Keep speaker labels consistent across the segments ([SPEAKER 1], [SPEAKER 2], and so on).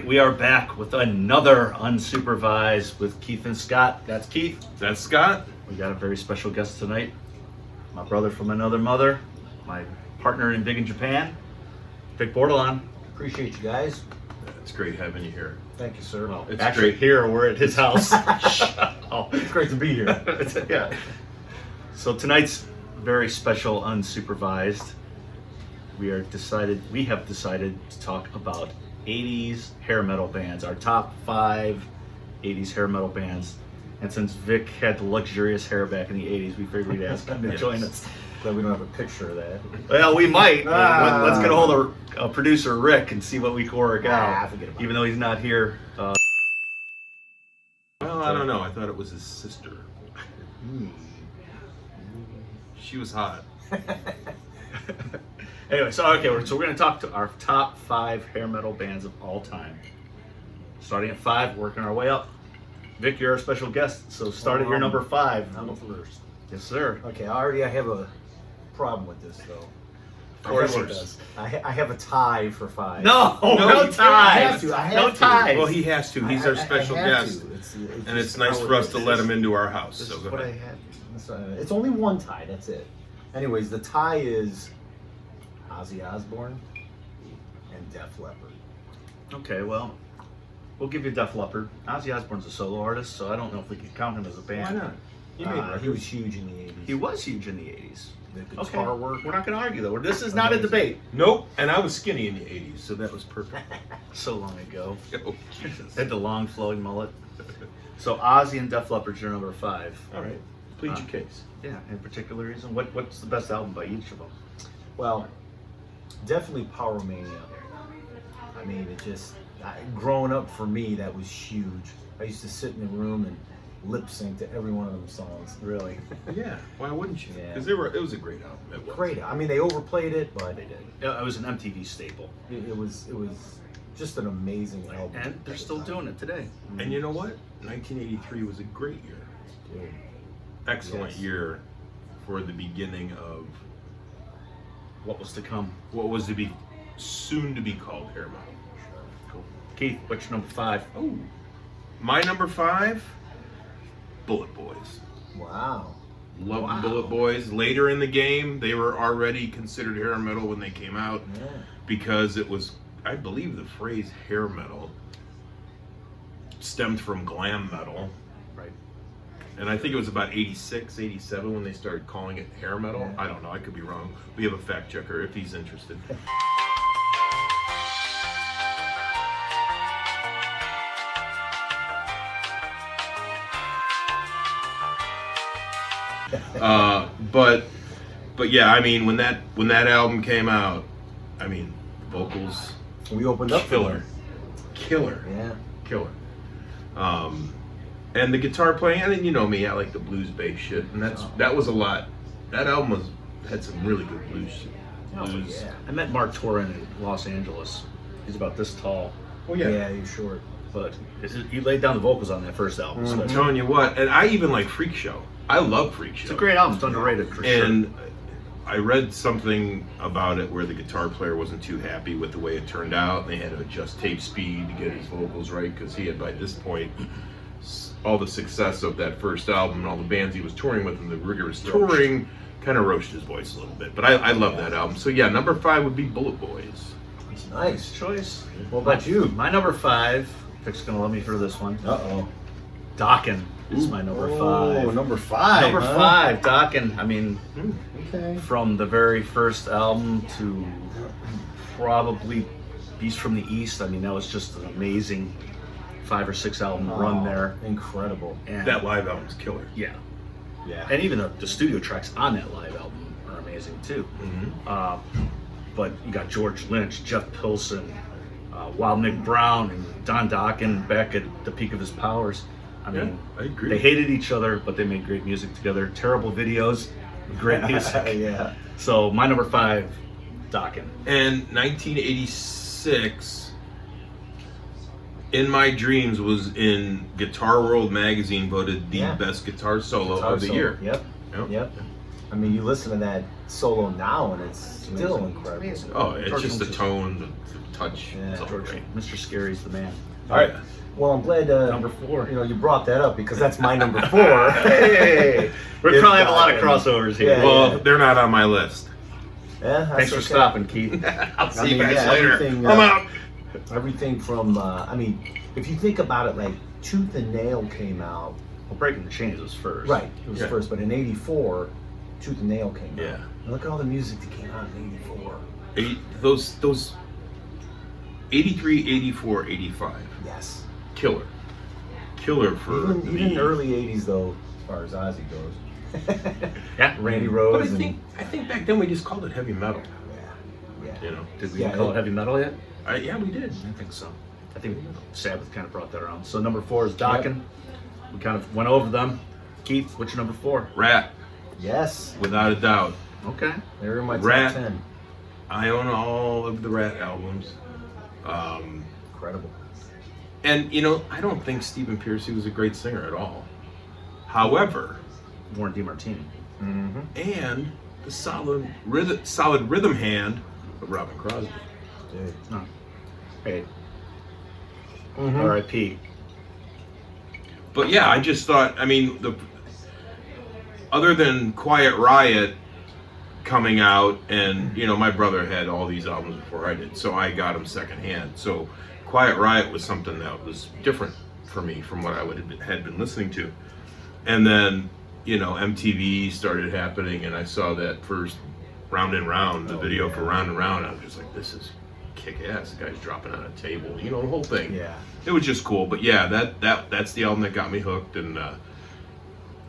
[SPEAKER 1] we are back with another Unsupervised with Keith and Scott. That's Keith.
[SPEAKER 2] That's Scott.
[SPEAKER 1] We got a very special guest tonight. My brother from another mother, my partner in Big in Japan, Vic Bordelon.
[SPEAKER 3] Appreciate you guys.
[SPEAKER 2] It's great having you here.
[SPEAKER 3] Thank you, sir.
[SPEAKER 1] Well,
[SPEAKER 2] It's
[SPEAKER 1] actually,
[SPEAKER 2] great.
[SPEAKER 1] here we're at his house.
[SPEAKER 3] Oh, it's great to be here.
[SPEAKER 1] Yeah. So tonight's very special Unsupervised. We have decided to talk about 80s hair metal bands, our top 5 80s hair metal bands. And since Vic had the luxurious hair back in the 80s, we figured we'd ask him to join us.
[SPEAKER 3] Glad we don't have a picture of that.
[SPEAKER 1] Well, we might. Let's get a hold of producer Rick and see what we can work out.
[SPEAKER 3] Forget about
[SPEAKER 1] Even though he's not here.
[SPEAKER 2] Well, I don't know. I thought it was his sister. She was hot.
[SPEAKER 1] Anyway, so we're going to talk to our top 5 hair metal bands of all time. Starting at 5, working our way up. Vic, you're our special guest, so start at your number 5.
[SPEAKER 3] I'm first.
[SPEAKER 1] Yes, sir.
[SPEAKER 3] Okay, I have a problem with this, though.
[SPEAKER 1] Of course he does.
[SPEAKER 3] I have a tie for 5.
[SPEAKER 1] No
[SPEAKER 2] you
[SPEAKER 1] ties.
[SPEAKER 2] can't.
[SPEAKER 3] I have to.
[SPEAKER 1] No ties.
[SPEAKER 2] Well, he has to. He's our special
[SPEAKER 3] I have
[SPEAKER 2] guest.
[SPEAKER 3] to.
[SPEAKER 2] And
[SPEAKER 3] just
[SPEAKER 2] it's nice
[SPEAKER 3] how
[SPEAKER 2] for
[SPEAKER 3] it
[SPEAKER 2] us
[SPEAKER 3] is.
[SPEAKER 2] to let him into our house.
[SPEAKER 1] This
[SPEAKER 2] So
[SPEAKER 1] is
[SPEAKER 2] go
[SPEAKER 1] what I
[SPEAKER 2] ahead.
[SPEAKER 1] had.
[SPEAKER 3] It's only one tie, that's it. Anyways, the tie is Ozzy Osbourne and Def Leppard.
[SPEAKER 1] Okay, well, we'll give you Def Leppard. Ozzy Osbourne's a solo artist, so I don't know if we can count him as a band.
[SPEAKER 2] Why not? He made
[SPEAKER 3] He
[SPEAKER 2] records.
[SPEAKER 3] was huge in the 80s.
[SPEAKER 1] He was huge in the 80s.
[SPEAKER 3] The
[SPEAKER 1] Okay,
[SPEAKER 3] guitar work.
[SPEAKER 1] we're not going to argue though. This is not a
[SPEAKER 3] Amazing.
[SPEAKER 1] debate.
[SPEAKER 2] Nope. And I was skinny in the 80s, so that was perfect.
[SPEAKER 1] So long ago.
[SPEAKER 2] Oh, Jesus.
[SPEAKER 1] Had the long flowing mullet. So Ozzy and Def Leppard's your number 5.
[SPEAKER 2] All right. Plead your case.
[SPEAKER 1] Yeah, in particular reason. What's the best album by each of them?
[SPEAKER 3] Well, definitely Power Mania. I mean, growing up for me, that was huge. I used to sit in the room and lip sync to every one of them songs.
[SPEAKER 1] Really?
[SPEAKER 2] Yeah. Why wouldn't you?
[SPEAKER 3] Yeah.
[SPEAKER 2] Because it was a great album. It was.
[SPEAKER 3] Great. I mean, they overplayed it, but
[SPEAKER 1] They did. It was an MTV staple.
[SPEAKER 3] it was just an amazing album.
[SPEAKER 1] And they're
[SPEAKER 3] at the
[SPEAKER 1] still
[SPEAKER 3] time.
[SPEAKER 1] doing it today.
[SPEAKER 2] And you know what? 1983 was a great year.
[SPEAKER 3] Dude.
[SPEAKER 2] Excellent
[SPEAKER 3] Yes.
[SPEAKER 2] year for the beginning of
[SPEAKER 1] What was to come?
[SPEAKER 2] what was to be soon to be called hair metal.
[SPEAKER 1] Cool. Keith, what's your number 5?
[SPEAKER 2] Oh, my number 5, Bullet Boys.
[SPEAKER 3] Wow.
[SPEAKER 2] Loved
[SPEAKER 1] Wow.
[SPEAKER 2] Bullet Boys. Later in the game, they were already considered hair metal when they came out
[SPEAKER 3] Yeah.
[SPEAKER 2] because it was, I believe, the phrase hair metal stemmed from glam metal.
[SPEAKER 1] Right.
[SPEAKER 2] And I think it was about 86, 87 when they started calling it hair metal.
[SPEAKER 3] Yeah.
[SPEAKER 2] I don't know. I could be wrong. We have a fact checker if he's interested. But yeah, I mean, when that album came out, I mean, vocals
[SPEAKER 3] We opened up for
[SPEAKER 2] killer,
[SPEAKER 3] them.
[SPEAKER 2] killer. And the guitar playing, I mean, you know me, I like the blues based shit, and that was a lot. That album had some really good blues.
[SPEAKER 3] Yeah. Oh,
[SPEAKER 2] Blues.
[SPEAKER 3] yeah.
[SPEAKER 1] I met Mark Torin in Los Angeles. He's about this tall,
[SPEAKER 2] Oh
[SPEAKER 3] Yeah, you're short.
[SPEAKER 1] but he laid down the vocals on that first album. So
[SPEAKER 2] I'm
[SPEAKER 1] it's
[SPEAKER 2] telling you what, and I even like Freak Show. I love Freak Show.
[SPEAKER 1] a great album. It's underrated for sure.
[SPEAKER 2] And I read something about it where the guitar player wasn't too happy with the way it turned out. They had to adjust tape speed to get his vocals right because he had, by this point, all the success of that first album and all the bands he was touring with and the rigorous touring kind of roasted his voice a little bit. But I love that album. So yeah, number 5 would be Bullet Boys.
[SPEAKER 3] It's
[SPEAKER 1] Nice
[SPEAKER 3] nice.
[SPEAKER 1] choice.
[SPEAKER 3] What about you?
[SPEAKER 1] My number 5, Vic's gonna love me for this one.
[SPEAKER 3] Uh-oh.
[SPEAKER 1] Dokken is my number 5.
[SPEAKER 3] Oh, number 5.
[SPEAKER 1] Number
[SPEAKER 3] huh?
[SPEAKER 1] 5, Dokken. I mean,
[SPEAKER 3] Okay.
[SPEAKER 1] from the very first album to probably Beast from the East. I mean, that was just an amazing 5 or 6 album run there.
[SPEAKER 3] Incredible.
[SPEAKER 1] And
[SPEAKER 2] That live album's killer.
[SPEAKER 1] yeah,
[SPEAKER 3] Yeah.
[SPEAKER 1] and even the studio tracks on that live album are amazing too. But you got George Lynch, Jeff Pilson, Wild Nick Brown, and Don Dokken back at the peak of his powers. I mean,
[SPEAKER 2] I agree.
[SPEAKER 1] they hated each other, but they made great music together. Terrible videos, great music.
[SPEAKER 3] Yeah.
[SPEAKER 1] So my number 5, Dokken.
[SPEAKER 2] And 1986, In My Dreams was in Guitar World magazine voted the
[SPEAKER 3] Yeah.
[SPEAKER 2] best guitar solo
[SPEAKER 3] Guitar
[SPEAKER 2] of the
[SPEAKER 3] solo.
[SPEAKER 2] year.
[SPEAKER 3] Yep.
[SPEAKER 2] Yep.
[SPEAKER 3] Yep. I mean, you listen to that solo now, and it's still incredible.
[SPEAKER 1] Amazing.
[SPEAKER 2] Oh, it's
[SPEAKER 1] George
[SPEAKER 2] just the
[SPEAKER 1] Lynch is-
[SPEAKER 2] tone, the touch.
[SPEAKER 3] Yeah.
[SPEAKER 2] It's all
[SPEAKER 1] George,
[SPEAKER 2] great.
[SPEAKER 1] Mr. Scary's the man.
[SPEAKER 3] All right. Well, I'm glad
[SPEAKER 1] Number 4.
[SPEAKER 3] you know you brought that up because that's my number 4.
[SPEAKER 1] Hey, we
[SPEAKER 3] If
[SPEAKER 1] probably have a lot of
[SPEAKER 3] not,
[SPEAKER 1] crossovers here.
[SPEAKER 3] Yeah.
[SPEAKER 2] Well, they're not on my list.
[SPEAKER 3] Yeah, that's
[SPEAKER 1] Thanks for
[SPEAKER 3] okay.
[SPEAKER 1] stopping, Keith.
[SPEAKER 2] I'll
[SPEAKER 3] I
[SPEAKER 2] see you
[SPEAKER 3] mean,
[SPEAKER 2] guys
[SPEAKER 3] yeah,
[SPEAKER 2] later.
[SPEAKER 3] everything,
[SPEAKER 2] I'm out.
[SPEAKER 3] Everything from, I mean, if you think about it, like Tooth and Nail came out.
[SPEAKER 1] Well, Breaking the Chains was first.
[SPEAKER 3] Right, it was
[SPEAKER 2] Yeah.
[SPEAKER 3] first, but in '84, Tooth and Nail came
[SPEAKER 2] Yeah.
[SPEAKER 3] out. And look at all the music that came out in '84.
[SPEAKER 2] Those 83, 84, 85.
[SPEAKER 3] Yes.
[SPEAKER 2] Killer for
[SPEAKER 3] Even
[SPEAKER 2] the
[SPEAKER 3] early '80s though, as far as Ozzy goes.
[SPEAKER 1] Yeah.
[SPEAKER 3] Randy
[SPEAKER 2] But
[SPEAKER 3] Rose.
[SPEAKER 2] I think back then we just called it heavy metal.
[SPEAKER 3] Yeah.
[SPEAKER 2] You know.
[SPEAKER 1] Did we
[SPEAKER 3] Yeah,
[SPEAKER 1] call
[SPEAKER 3] it-
[SPEAKER 1] it heavy metal yet?
[SPEAKER 2] Yeah, we did.
[SPEAKER 1] I think so. I think Sabbath kind of brought that around. So number 4 is Dokken. We kind of went over them. Keith, what's your number 4?
[SPEAKER 2] Rat,
[SPEAKER 3] Yes.
[SPEAKER 2] without a doubt.
[SPEAKER 1] Okay.
[SPEAKER 3] They're in my top
[SPEAKER 2] Rat.
[SPEAKER 3] 10.
[SPEAKER 2] I own all of the Rat albums.
[SPEAKER 3] Incredible.
[SPEAKER 2] And, you know, I don't think Stephen Pearcy was a great singer at all. However,
[SPEAKER 1] Warren DeMartini.
[SPEAKER 3] Mm-hmm.
[SPEAKER 2] and the solid rhythm hand of Robin Crosby.
[SPEAKER 3] Dude.
[SPEAKER 1] Oh. Hey,
[SPEAKER 3] Mhm.
[SPEAKER 1] R.I.P.
[SPEAKER 2] But yeah, I just thought, I mean, other than Quiet Riot coming out, and you know, my brother had all these albums before I did, so I got them secondhand. So Quiet Riot was something that was different for me from what I had been listening to. And then, you know, MTV started happening, and I saw that first Round and Round, the video for Round and Round. I was just like, this is kick-ass. The guy's dropping on a table, you know, the whole thing.
[SPEAKER 3] Yeah.
[SPEAKER 2] It was just cool. But yeah, that's the album that got me hooked, and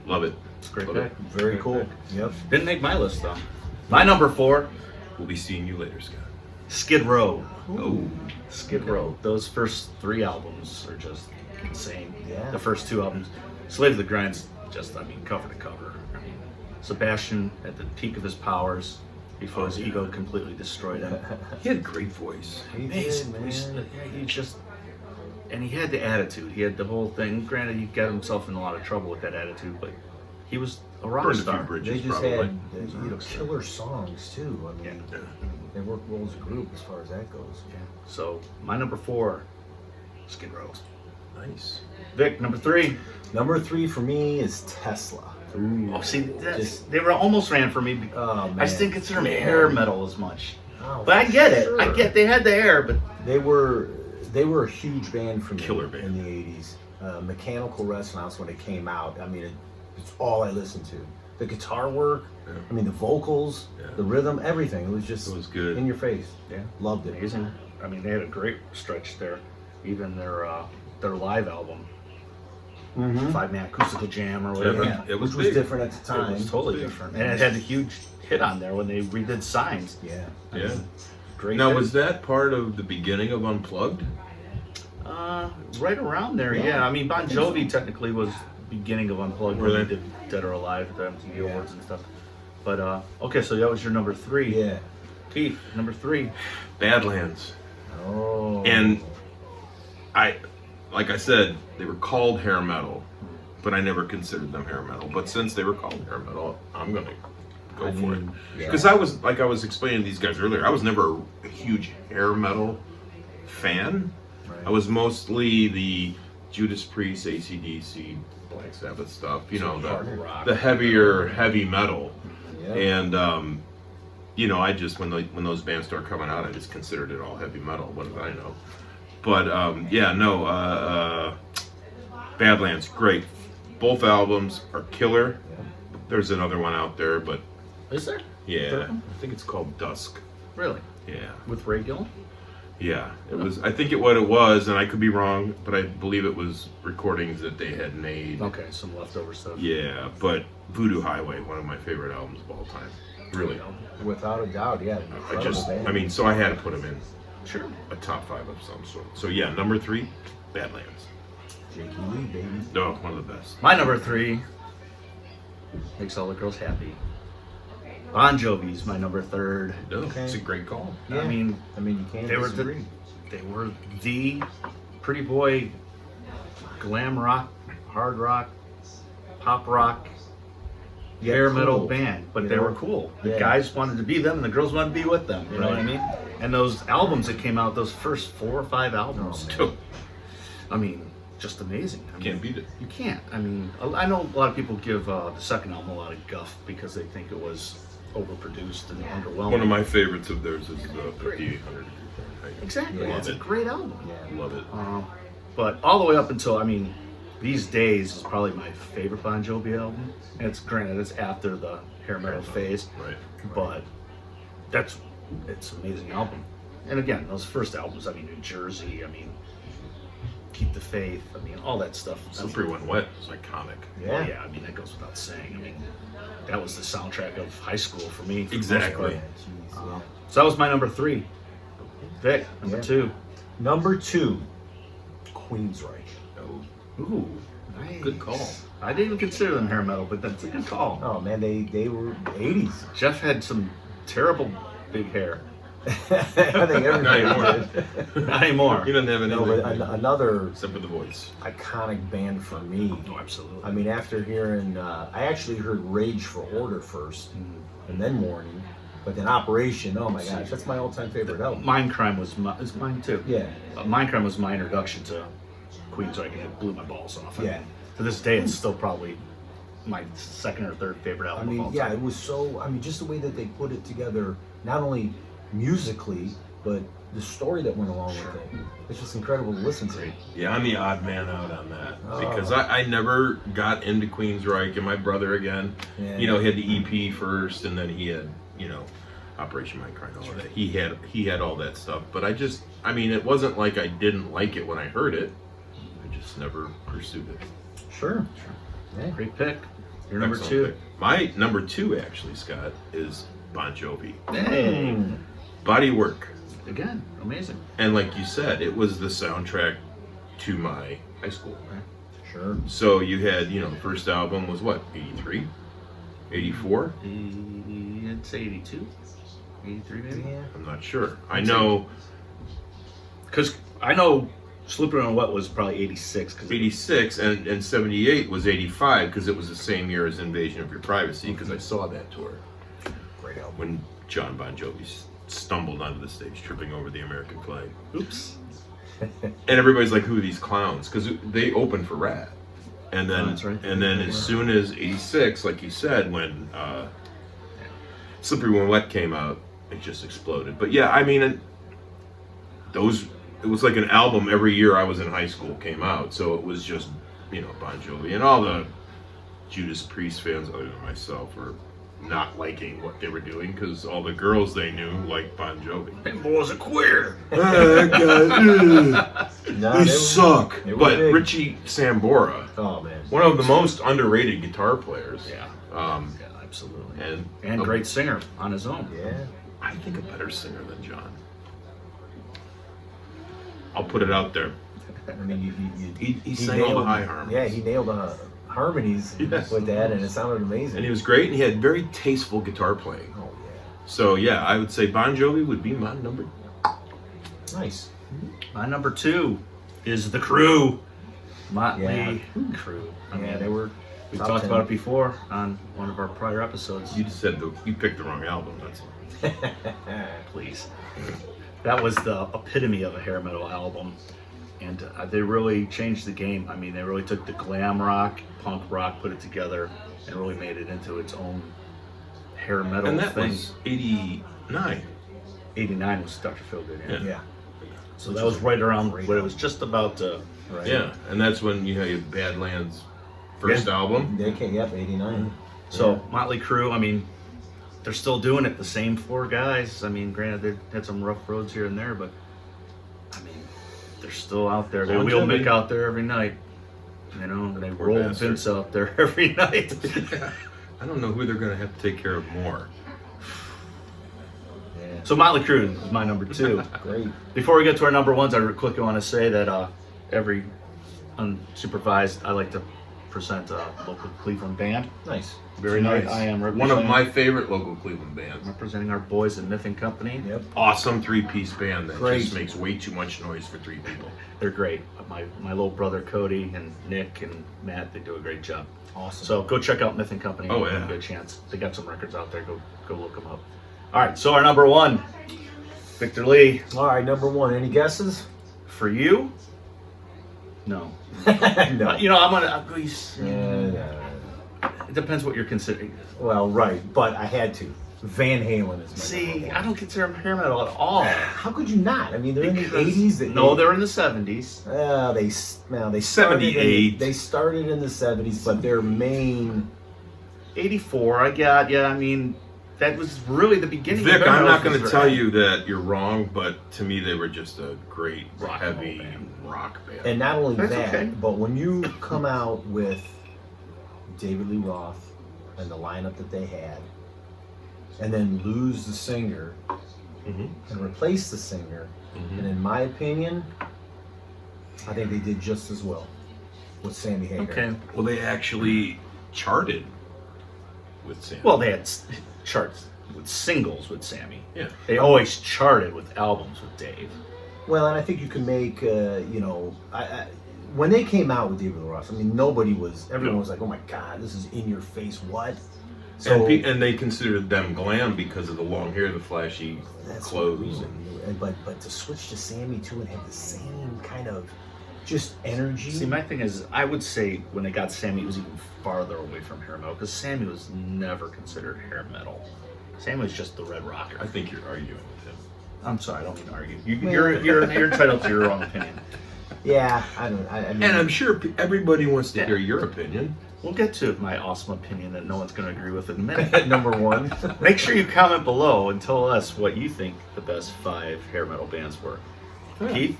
[SPEAKER 2] love it.
[SPEAKER 1] It's a great
[SPEAKER 2] Love
[SPEAKER 1] pick.
[SPEAKER 2] it.
[SPEAKER 3] Very cool. Yep.
[SPEAKER 1] Didn't make my list though. My number 4,
[SPEAKER 2] We'll be seeing you later, Scott.
[SPEAKER 1] Skid Row.
[SPEAKER 2] Oh,
[SPEAKER 1] Skid Row. Those first 3 albums are just insane.
[SPEAKER 3] Yeah.
[SPEAKER 1] The first 2 albums, Slave to the Grind's just, I mean, cover to cover. I mean, Sebastian at the peak of his powers before his ego completely destroyed him.
[SPEAKER 2] he had a great voice.
[SPEAKER 3] He
[SPEAKER 1] Amazing.
[SPEAKER 3] did, man.
[SPEAKER 1] He just, and he had the attitude. He had the whole thing. Granted, he got himself in a lot of trouble with that attitude, but he was a rock
[SPEAKER 2] Burned a few
[SPEAKER 1] star.
[SPEAKER 2] bridges,
[SPEAKER 3] They just
[SPEAKER 2] probably.
[SPEAKER 3] had you know, killer songs too. I mean,
[SPEAKER 1] Yeah.
[SPEAKER 3] they worked well as a group as far as that goes.
[SPEAKER 1] So my number 4, Skid Row.
[SPEAKER 2] Nice.
[SPEAKER 1] Vic, number 3.
[SPEAKER 3] Number 3 for me is Tesla.
[SPEAKER 1] Oh, see, they were almost ran for me.
[SPEAKER 3] Oh man.
[SPEAKER 1] I just didn't consider them hair metal as much.
[SPEAKER 3] Oh,
[SPEAKER 1] But I get it.
[SPEAKER 3] sure.
[SPEAKER 1] I get they had the hair, but
[SPEAKER 3] They were a huge band for me.
[SPEAKER 2] Killer band.
[SPEAKER 3] in the '80s. Mechanical Resonance when it came out. I mean, it's all I listened to. The guitar work.
[SPEAKER 2] Yeah.
[SPEAKER 3] I mean, the vocals,
[SPEAKER 2] Yeah.
[SPEAKER 3] the rhythm, everything. It was just
[SPEAKER 2] It was good.
[SPEAKER 3] in your face.
[SPEAKER 1] yeah,
[SPEAKER 3] Loved it.
[SPEAKER 1] amazing. I mean, they had a great stretch there. Even their live album,
[SPEAKER 3] Mm-hmm.
[SPEAKER 1] 5-Man Acoustical Jam or whatever.
[SPEAKER 3] Yeah,
[SPEAKER 2] It was
[SPEAKER 3] which was
[SPEAKER 2] big.
[SPEAKER 3] different at the time.
[SPEAKER 1] It was totally
[SPEAKER 2] big.
[SPEAKER 1] different, and it had a huge hit on there when they redid Signs.
[SPEAKER 3] Yeah.
[SPEAKER 2] Yeah.
[SPEAKER 1] Great.
[SPEAKER 2] Now,
[SPEAKER 1] hit.
[SPEAKER 2] was that part of the beginning of Unplugged?
[SPEAKER 1] Right around there?
[SPEAKER 3] Yeah,
[SPEAKER 1] Yeah. I mean, Bon
[SPEAKER 3] I think
[SPEAKER 1] Jovi
[SPEAKER 3] so.
[SPEAKER 1] technically was beginning of Unplugged
[SPEAKER 2] Were
[SPEAKER 1] when
[SPEAKER 2] they?
[SPEAKER 1] they did Dead or Alive at the MTV
[SPEAKER 3] Yeah.
[SPEAKER 1] Awards and stuff. But okay, so that was your number 3.
[SPEAKER 3] Yeah.
[SPEAKER 1] Keith, number 3.
[SPEAKER 2] Badlands.
[SPEAKER 3] Oh.
[SPEAKER 2] And like I said, they were called hair metal, but I never considered them hair metal. But since they were called hair metal, I'm gonna go
[SPEAKER 3] I
[SPEAKER 2] for it.
[SPEAKER 3] mean, yeah.
[SPEAKER 2] Because I was explaining to these guys earlier, I was never a huge hair metal fan.
[SPEAKER 3] Right.
[SPEAKER 2] I was mostly the Judas Priest, AC/DC, Black Sabbath stuff. You know,
[SPEAKER 1] Hard rock.
[SPEAKER 2] the heavy metal.
[SPEAKER 3] Yeah.
[SPEAKER 2] And you know, I just when those bands started coming out, I just considered it all heavy metal. What did I know? But yeah, no. Badlands, great. Both albums are killer.
[SPEAKER 3] Yeah.
[SPEAKER 2] There's another one out there, but
[SPEAKER 1] Is there?
[SPEAKER 2] yeah,
[SPEAKER 1] Third one?
[SPEAKER 2] I think it's called Dusk.
[SPEAKER 1] Really?
[SPEAKER 2] Yeah,
[SPEAKER 1] With Ray Gillen?
[SPEAKER 2] yeah. It was. I think what it was, and I could be wrong, but I believe it was recordings that they had made.
[SPEAKER 1] Okay, some leftover stuff.
[SPEAKER 2] Yeah, but Voodoo Highway, one of my favorite albums of all time. Really.
[SPEAKER 3] Without a doubt, yeah.
[SPEAKER 2] I mean, so I had to put them in
[SPEAKER 1] Sure.
[SPEAKER 2] a top 5 of some sort. So yeah, number 3, Badlands.
[SPEAKER 3] Jakey Lee, baby.
[SPEAKER 2] No, one of the best.
[SPEAKER 1] My number 3 makes all the girls happy. Bon Jovi's my number 3rd.
[SPEAKER 2] No,
[SPEAKER 3] Okay.
[SPEAKER 2] it's a great call.
[SPEAKER 1] I mean,
[SPEAKER 3] you can't
[SPEAKER 1] they were
[SPEAKER 3] disagree.
[SPEAKER 1] they were the pretty boy glam rock, hard rock, pop rock
[SPEAKER 3] Yeah,
[SPEAKER 1] hair metal
[SPEAKER 3] cool.
[SPEAKER 1] band, but
[SPEAKER 3] You
[SPEAKER 1] they
[SPEAKER 3] know?
[SPEAKER 1] were cool. The
[SPEAKER 3] Yeah.
[SPEAKER 1] guys wanted to be them, and the girls wanted to be with them. You know what I
[SPEAKER 3] Right.
[SPEAKER 1] mean? And those albums that came out, those first 4 or 5 albums,
[SPEAKER 3] Oh,
[SPEAKER 1] I mean, just amazing. I mean,
[SPEAKER 2] Can't beat it.
[SPEAKER 1] You can't. I mean, I know a lot of people give the second album a lot of guff because they think it was overproduced and underwhelming.
[SPEAKER 2] One of my favorites of theirs is the 5800.
[SPEAKER 1] Exactly.
[SPEAKER 3] Yeah.
[SPEAKER 1] It's a great album.
[SPEAKER 3] Yeah.
[SPEAKER 2] Love it.
[SPEAKER 1] But all the way up until, I mean, These Days is probably my favorite Bon Jovi album. And it's granted, it's after the hair metal phase,
[SPEAKER 2] Right.
[SPEAKER 1] but it's an amazing album. And again, those first albums, I mean, New Jersey, I mean, Keep the Faith, I mean, all that stuff.
[SPEAKER 2] Slippery When Wet is iconic.
[SPEAKER 1] Well, yeah, I mean, that goes without saying. I mean, that was the soundtrack of high school for me. For the most
[SPEAKER 2] Exactly.
[SPEAKER 1] part.
[SPEAKER 3] Yeah, jeez, yeah.
[SPEAKER 1] So that was my number 3. Vic, number
[SPEAKER 3] Yeah.
[SPEAKER 1] 2.
[SPEAKER 3] Number 2, Queensryche.
[SPEAKER 2] Oh,
[SPEAKER 1] Ooh, nice.
[SPEAKER 2] good call.
[SPEAKER 1] I didn't even consider them hair metal, but that's a good call.
[SPEAKER 3] Oh man, they were 80s.
[SPEAKER 1] Jeff had some terrible big hair.
[SPEAKER 3] I think
[SPEAKER 2] Not
[SPEAKER 3] everybody
[SPEAKER 2] anymore.
[SPEAKER 3] did.
[SPEAKER 1] Not anymore.
[SPEAKER 2] He doesn't have
[SPEAKER 3] No,
[SPEAKER 2] anything.
[SPEAKER 3] but another
[SPEAKER 2] Except for the voice.
[SPEAKER 3] iconic band for me.
[SPEAKER 1] Oh, absolutely.
[SPEAKER 3] I mean, after hearing, I actually heard Rage for Order first, and then Warning, but then Operation. Oh my gosh, that's my all-time favorite album.
[SPEAKER 1] Mindcrime is mine too.
[SPEAKER 3] Yeah,
[SPEAKER 1] Mindcrime was my introduction to Queensryche, and it blew my balls off. I
[SPEAKER 3] Yeah.
[SPEAKER 1] mean, to this day, it's still probably my second or third favorite
[SPEAKER 3] I
[SPEAKER 1] album of
[SPEAKER 3] mean,
[SPEAKER 1] all
[SPEAKER 3] yeah,
[SPEAKER 1] time.
[SPEAKER 3] it was so. I mean, just the way that they put it together, not only musically, but the story that went along with it. It's just incredible to listen to.
[SPEAKER 2] Yeah, I'm the odd man out on that
[SPEAKER 3] Oh.
[SPEAKER 2] because I never got into Queensryche, and my brother again,
[SPEAKER 3] Yeah.
[SPEAKER 2] he had the EP first, and then he had Operation Mindcrime, all of that. He had all that stuff, but I mean, it wasn't like I didn't like it when I heard it. I just never pursued it.
[SPEAKER 3] Sure. Yeah.
[SPEAKER 1] Great pick. Your number
[SPEAKER 2] Excellent
[SPEAKER 1] 2.
[SPEAKER 2] pick. My number 2, actually, Scott, is Bon Jovi.
[SPEAKER 1] Hey,
[SPEAKER 2] Body Work.
[SPEAKER 1] again, amazing.
[SPEAKER 2] And like you said, it was the soundtrack to my high school.
[SPEAKER 3] Sure.
[SPEAKER 2] So you had, the first album was what, 83? 84?
[SPEAKER 1] I'd say 82, 83 maybe.
[SPEAKER 3] Yeah.
[SPEAKER 2] I'm not sure. I know
[SPEAKER 1] Because I know Slippery When Wet was probably 86.
[SPEAKER 2] 86 and 78 was 85 because it was the same year as Invasion of Your Privacy because I saw that tour
[SPEAKER 3] Great album.
[SPEAKER 2] when John Bon Jovi stumbled onto the stage tripping over the American flag.
[SPEAKER 1] Oops.
[SPEAKER 2] And everybody's like, who are these clowns? Because they opened for Rat. And then,
[SPEAKER 1] Oh, that's right.
[SPEAKER 2] and then as soon as 86, like you said, when Slippery When Wet came out, it just exploded. But yeah, I mean, it was like an album every year I was in high school came out. So it was just, Bon Jovi. And all the Judas Priest fans, other than myself, were not liking what they were doing because all the girls they knew liked Bon Jovi.
[SPEAKER 1] Them boys are queer.
[SPEAKER 3] No,
[SPEAKER 2] They suck.
[SPEAKER 3] they were
[SPEAKER 2] But
[SPEAKER 3] big.
[SPEAKER 2] Richie Sambora,
[SPEAKER 3] Oh man.
[SPEAKER 2] one of the most underrated guitar players.
[SPEAKER 1] Yeah.
[SPEAKER 2] Yeah,
[SPEAKER 1] Absolutely.
[SPEAKER 2] and
[SPEAKER 1] Great singer on his own.
[SPEAKER 3] Yeah.
[SPEAKER 2] I think a better singer than John. I'll put it out there.
[SPEAKER 3] I mean,
[SPEAKER 2] He sang all the
[SPEAKER 3] nailed-
[SPEAKER 2] high harmonies.
[SPEAKER 3] Yeah, he nailed harmonies
[SPEAKER 2] Yes.
[SPEAKER 3] with that, and it sounded amazing.
[SPEAKER 2] And he was great, and he had very tasteful guitar playing.
[SPEAKER 3] Oh
[SPEAKER 2] So yeah, I would say Bon Jovi would be my number.
[SPEAKER 3] yeah. Nice.
[SPEAKER 1] My number 2 is The Crew. Motley
[SPEAKER 3] Yeah.
[SPEAKER 1] Crew.
[SPEAKER 3] Yeah, they were.
[SPEAKER 1] We
[SPEAKER 3] top
[SPEAKER 1] talked
[SPEAKER 3] 10.
[SPEAKER 1] about it before on one of our prior episodes.
[SPEAKER 2] You just said you picked the wrong album. That's all.
[SPEAKER 1] Please. That was the epitome of a hair metal album. And they really changed the game. I mean, they really took the glam rock, punk rock, put it together, and really made it into its own hair metal
[SPEAKER 2] And that
[SPEAKER 1] thing.
[SPEAKER 2] was 89.
[SPEAKER 1] 89 was Dr. Feelgood. Yeah.
[SPEAKER 3] Yeah.
[SPEAKER 1] So that was right around when it was just about to.
[SPEAKER 3] Right.
[SPEAKER 2] Yeah, and that's when you had Badlands' first album.
[SPEAKER 3] They came. Yep. 89.
[SPEAKER 1] So
[SPEAKER 3] Yeah.
[SPEAKER 1] Motley Crue, I mean, they're still doing it. The same 4 guys. I mean, granted, they had some rough roads here and there, but I mean, they're still out there. They
[SPEAKER 2] Bon
[SPEAKER 1] wheel
[SPEAKER 2] Jovi.
[SPEAKER 1] Mick out there every night. And they
[SPEAKER 2] Poor
[SPEAKER 1] roll
[SPEAKER 2] bastard.
[SPEAKER 1] Vince out there every night.
[SPEAKER 2] I don't know who they're going to have to take care of more.
[SPEAKER 3] Yeah.
[SPEAKER 1] So Motley Crue is my number 2.
[SPEAKER 3] Great.
[SPEAKER 1] Before we get to our number 1s, I quickly want to say that every unsupervised, I like to present a local Cleveland band.
[SPEAKER 3] Nice.
[SPEAKER 1] Very
[SPEAKER 2] Nice.
[SPEAKER 1] nice. I am
[SPEAKER 2] One of
[SPEAKER 1] representing-
[SPEAKER 2] my favorite local Cleveland bands.
[SPEAKER 1] representing our boys at Myth and Company.
[SPEAKER 3] Yep.
[SPEAKER 2] Awesome three-piece band that
[SPEAKER 3] Great.
[SPEAKER 2] just makes way too much noise for three people.
[SPEAKER 1] They're great. My little brother Cody and Nick and Matt, they do a great job.
[SPEAKER 3] Awesome.
[SPEAKER 1] So go check out Myth and Company.
[SPEAKER 2] Oh,
[SPEAKER 1] Give
[SPEAKER 2] yeah.
[SPEAKER 1] them a good chance. They got some records out there. Go look them up. All right. So our number one, Victor Lee.
[SPEAKER 3] all right, number one. Any guesses?
[SPEAKER 1] For you? No.
[SPEAKER 3] No.
[SPEAKER 1] You know, I'm gonna. It depends what you're considering.
[SPEAKER 3] Well, right, but I had to. Van Halen is my
[SPEAKER 1] See,
[SPEAKER 3] number one.
[SPEAKER 1] I don't consider them hair metal at all.
[SPEAKER 3] How could you not? I mean, they're in the
[SPEAKER 1] Because-
[SPEAKER 3] 80s.
[SPEAKER 1] No, they're in the 70s.
[SPEAKER 3] They started
[SPEAKER 2] 78.
[SPEAKER 3] They started in the 70s, but their main.
[SPEAKER 1] 84. I got. Yeah, I mean, that was really the beginning.
[SPEAKER 2] Vic,
[SPEAKER 1] of hair
[SPEAKER 2] I'm
[SPEAKER 1] metal
[SPEAKER 2] not going to
[SPEAKER 1] was
[SPEAKER 2] tell
[SPEAKER 1] very-
[SPEAKER 2] you that you're wrong, but to me they were just a great
[SPEAKER 1] Rock
[SPEAKER 2] heavy
[SPEAKER 1] and roll band.
[SPEAKER 2] rock band.
[SPEAKER 3] And not only
[SPEAKER 1] That's
[SPEAKER 3] that,
[SPEAKER 1] okay.
[SPEAKER 3] but when you come out with David Lee Roth and the lineup that they had, and then lose the singer
[SPEAKER 2] Mhm.
[SPEAKER 3] and replace the singer,
[SPEAKER 2] Mhm.
[SPEAKER 3] and in my opinion, I think they did just as well with Sammy Hagar.
[SPEAKER 1] Okay.
[SPEAKER 2] Well, they actually charted with Sam.
[SPEAKER 1] Well, they had charts with singles with Sammy.
[SPEAKER 2] yeah.
[SPEAKER 1] They always charted with albums with Dave.
[SPEAKER 3] Well, and I think you can make, when they came out with David Lee Roth, I mean, everyone was like, oh my God, this is in your face, what? So
[SPEAKER 2] And they considered them glam because of the long hair, the flashy
[SPEAKER 3] that's
[SPEAKER 2] clothes.
[SPEAKER 3] but to switch to Sammy too and have the same kind of just energy.
[SPEAKER 1] See, my thing is, I would say when they got Sammy, it was even farther away from hair metal because Sammy was never considered hair metal. Sammy was just the red rocker.
[SPEAKER 2] I think you're arguing with him.
[SPEAKER 1] I'm sorry, I don't mean to argue. You're entitled to your own opinion.
[SPEAKER 3] Yeah, I mean,
[SPEAKER 2] And I'm sure everybody wants to hear your opinion.
[SPEAKER 1] We'll get to my awesome opinion that no one's going to agree with in a minute.
[SPEAKER 3] number one.
[SPEAKER 1] Make sure you comment below and tell us what you think the best 5 hair metal bands were.
[SPEAKER 2] Yeah.
[SPEAKER 1] Keith?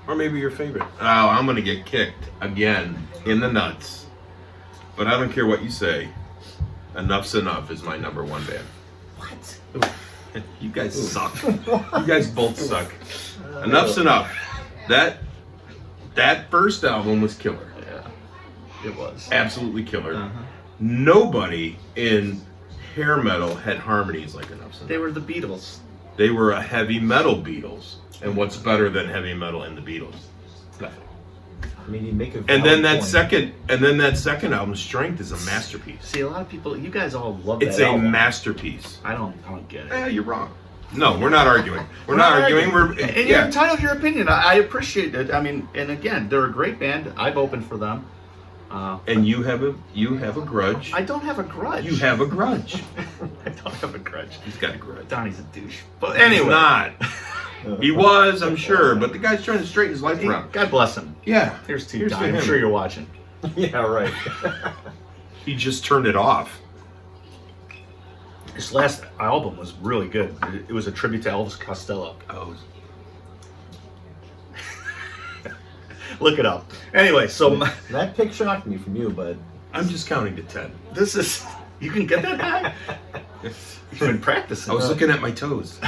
[SPEAKER 2] Or maybe your favorite. Oh, I'm going to get kicked again in the nuts. But I don't care what you say. Enough's Enough is my number one band.
[SPEAKER 3] What?
[SPEAKER 2] You guys suck. You guys both suck. Enough's Enough. That first album was killer.
[SPEAKER 1] Yeah, it was.
[SPEAKER 2] Absolutely killer.
[SPEAKER 1] Uh-huh.
[SPEAKER 2] Nobody in hair metal had harmonies like Enough's Enough.
[SPEAKER 1] They were the Beatles.
[SPEAKER 2] They were a heavy metal Beatles. And what's better than heavy metal in the Beatles? Nothing.
[SPEAKER 3] I mean, you make a
[SPEAKER 2] And then
[SPEAKER 3] valid
[SPEAKER 2] that
[SPEAKER 3] point.
[SPEAKER 2] second album, Strength, is a masterpiece.
[SPEAKER 1] See, a lot of people, you guys all love
[SPEAKER 2] It's
[SPEAKER 1] that
[SPEAKER 2] a
[SPEAKER 1] album.
[SPEAKER 2] masterpiece.
[SPEAKER 1] I don't get it.
[SPEAKER 2] You're wrong. No, we're not arguing. We're not arguing.
[SPEAKER 1] And you're entitled to your opinion. I appreciate it. I mean, and again, they're a great band. I've opened for them.
[SPEAKER 2] And you have a grudge.
[SPEAKER 1] I don't have a grudge.
[SPEAKER 2] You have a grudge.
[SPEAKER 1] I don't have a grudge.
[SPEAKER 2] He's got a grudge.
[SPEAKER 1] Donnie's a douche. But
[SPEAKER 2] He's
[SPEAKER 1] anyway,
[SPEAKER 2] not. He was, I'm sure, but the guy's trying to straighten his life around.
[SPEAKER 1] God bless him.
[SPEAKER 2] Yeah.
[SPEAKER 1] Here's to you,
[SPEAKER 2] Here's to
[SPEAKER 1] Donnie. I'm
[SPEAKER 2] him.
[SPEAKER 1] sure you're watching.
[SPEAKER 3] Yeah, right.
[SPEAKER 2] He just turned it off.
[SPEAKER 1] His last album was really good. It was a tribute to Elvis Costello.
[SPEAKER 2] Oh.
[SPEAKER 1] Look it up. Anyway, so
[SPEAKER 3] That pick shocked me from you, but
[SPEAKER 2] I'm just counting to 10.
[SPEAKER 1] this is, you can get that high? You've been practicing.
[SPEAKER 2] I was looking at my toes.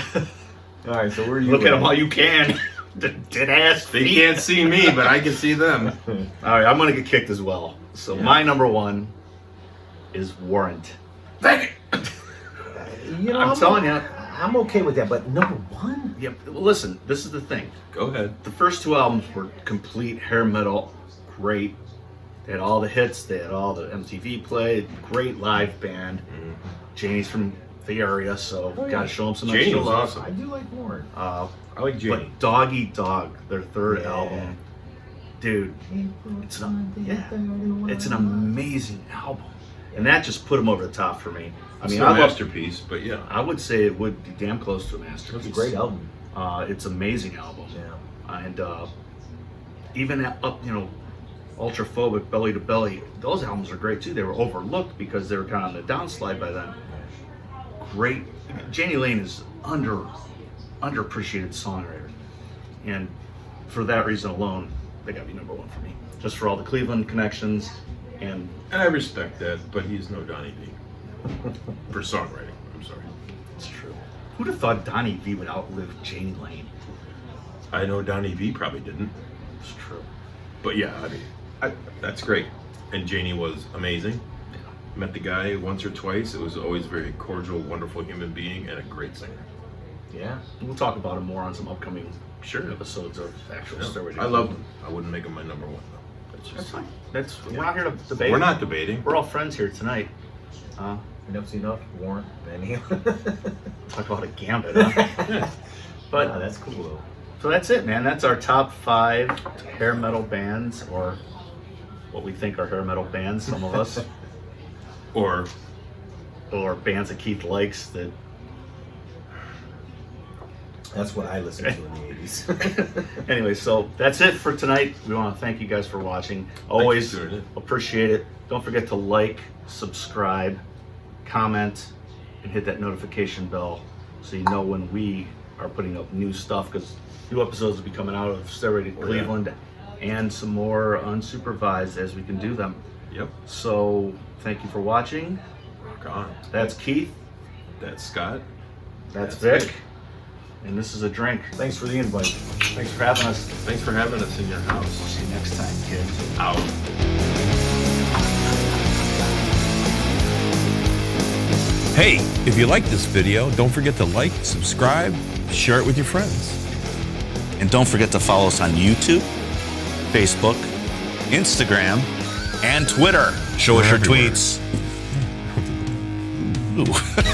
[SPEAKER 3] all right. So where are you?
[SPEAKER 1] Look at them all you can. Dead ass
[SPEAKER 2] They
[SPEAKER 1] feet.
[SPEAKER 2] can't see me, but I can see them.
[SPEAKER 1] All right, I'm going to get kicked as well. So
[SPEAKER 3] Yeah.
[SPEAKER 1] my number one is Warrant.
[SPEAKER 2] Thank
[SPEAKER 3] You know,
[SPEAKER 1] I'm telling you.
[SPEAKER 3] I'm okay with that. But number one,
[SPEAKER 1] Yep. Well, listen, this is the thing.
[SPEAKER 2] Go ahead.
[SPEAKER 1] The first 2 albums were complete hair metal, great. They had all the hits. They had all the MTV play. Great live band. Janie's from the area, so
[SPEAKER 3] Oh, yeah.
[SPEAKER 1] gotta show them some
[SPEAKER 2] Janie
[SPEAKER 1] extra
[SPEAKER 2] was
[SPEAKER 1] love.
[SPEAKER 2] awesome.
[SPEAKER 3] I do like Warren.
[SPEAKER 2] I like Janie.
[SPEAKER 1] But Dog Eat Dog, their 3rd
[SPEAKER 3] Yeah.
[SPEAKER 1] album, dude, it's an amazing album, and that just put them over the top for me. I
[SPEAKER 2] It's
[SPEAKER 1] mean,
[SPEAKER 2] a
[SPEAKER 1] I love.
[SPEAKER 2] masterpiece, but yeah.
[SPEAKER 1] I would say it would be damn close to a masterpiece.
[SPEAKER 3] It's a great album.
[SPEAKER 1] It's an amazing album.
[SPEAKER 3] Yeah.
[SPEAKER 1] And even up, Ultraphobic, Belly to Belly, those albums are great too. They were overlooked because they were kind of on the downslide by then. Great. Janie Lane is underappreciated songwriter, and for that reason alone, they got to be number one for me. Just for all the Cleveland connections, and
[SPEAKER 2] And I respect that, but he's no Donnie V. For songwriting. I'm sorry.
[SPEAKER 1] it's true. Who'd have thought Donnie V would outlive Janie Lane?
[SPEAKER 2] I know Donnie V probably didn't.
[SPEAKER 1] It's true.
[SPEAKER 2] But yeah, I mean, that's great. And Janie was amazing. Met the guy once or twice. It was always a very cordial, wonderful human being and a great singer.
[SPEAKER 3] Yeah.
[SPEAKER 1] We'll talk about him more on some upcoming
[SPEAKER 2] Sure.
[SPEAKER 1] episodes of actual
[SPEAKER 2] Yeah.
[SPEAKER 1] Stairway to
[SPEAKER 2] I
[SPEAKER 1] Heaven.
[SPEAKER 2] loved him. I wouldn't make him my number one though. That's
[SPEAKER 1] That's
[SPEAKER 2] just,
[SPEAKER 1] fine. We're not here to debate.
[SPEAKER 2] we're not debating.
[SPEAKER 1] We're all friends here tonight.
[SPEAKER 3] Enough's enough. Warrant. Benny.
[SPEAKER 1] Talk about a gambit, huh? But
[SPEAKER 3] But that's cool though.
[SPEAKER 1] so that's it, man. That's our top 5 hair metal bands, or what we think are hair metal bands. Some of us,
[SPEAKER 2] Or
[SPEAKER 1] or bands that Keith likes. That
[SPEAKER 3] That's what I listened to in the 80s.
[SPEAKER 1] anyway. So that's it for tonight. We want to thank you guys for watching. Always
[SPEAKER 2] for doing it.
[SPEAKER 1] appreciate it. Don't forget to like, subscribe, comment, and hit that notification bell so you know when we are putting up new stuff, because new episodes will be coming out of Stairway to Cleveland and some more unsupervised as we can do them.
[SPEAKER 2] Yep.
[SPEAKER 1] So thank you for watching.
[SPEAKER 2] Rock on.
[SPEAKER 1] That's Keith.
[SPEAKER 2] That's Scott.
[SPEAKER 1] That's
[SPEAKER 2] That's
[SPEAKER 1] Vic. And this is a drink.
[SPEAKER 3] Thanks for the invite.
[SPEAKER 1] Thanks for having us.
[SPEAKER 2] Thanks for having us in your house.
[SPEAKER 1] See you next time, kids.
[SPEAKER 2] Out.
[SPEAKER 4] Hey, if you like this video, don't forget to like, subscribe, share it with your friends.
[SPEAKER 5] And don't forget to follow us on YouTube, Facebook, Instagram, and Twitter. Show us your
[SPEAKER 4] We're everywhere.
[SPEAKER 5] tweets. Ooh.